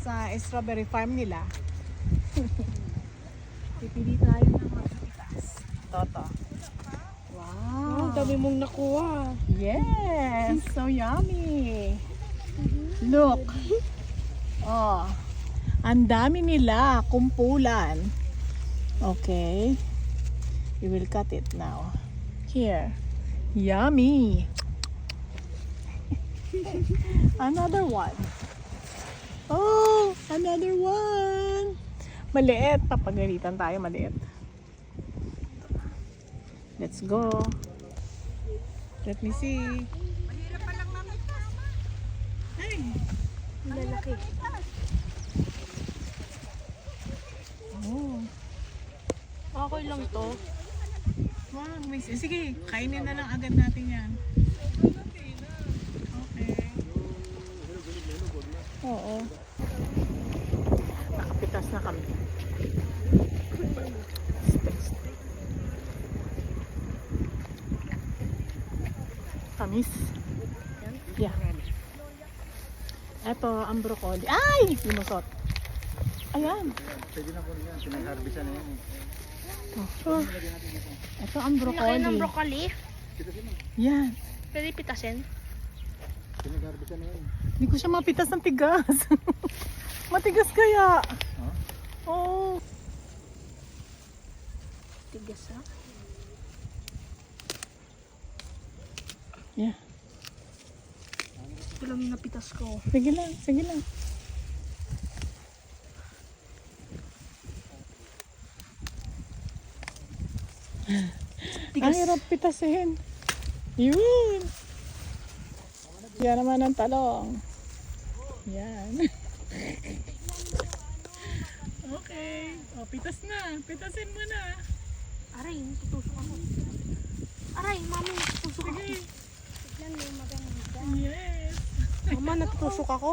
sa strawberry farm nila. Pipili tayo ng matikas. Toto. Wow. Dami mong nakuha. Yes, so yummy. Look. Oh. Ang dami nila, kumpulan. Okay. We will cut it now. Here. Yummy. Another one. Oh, another one. Maliit. Papagalitan tayo, maliit. Let's go. Let me see. Ay, Lalaki. oh. Okay lang to. Wow, sige, kainin na lang agad natin yan. Okay. Oo. Nakapitas na kami. Kamis. Yeah. Ito ang broccoli. Ay! Lumusot. Ayan. Pwede na po yan. Pinag-harvestan na yan. Oh. Ito ang Laki broccoli. ng broccoli. Pitasin mo. Yan. Pwede pitasin. Pinag-harvestan na yan. Hindi ko siya mapitas ng tigas. Matigas kaya. Huh? Oh. Tigas ha. Yeah. Ito lang yung napitas ko. Sige lang, sige lang. Ang hirap pitasin. Yun. Yan naman ang talong. Yan. Okay. O, pitas na. Pitasin mo na. Aray, tutusok ako. Aray, mami, tutusok ako. Sige. Tignan mo, maganda. Yes. Mama, natutusok ako.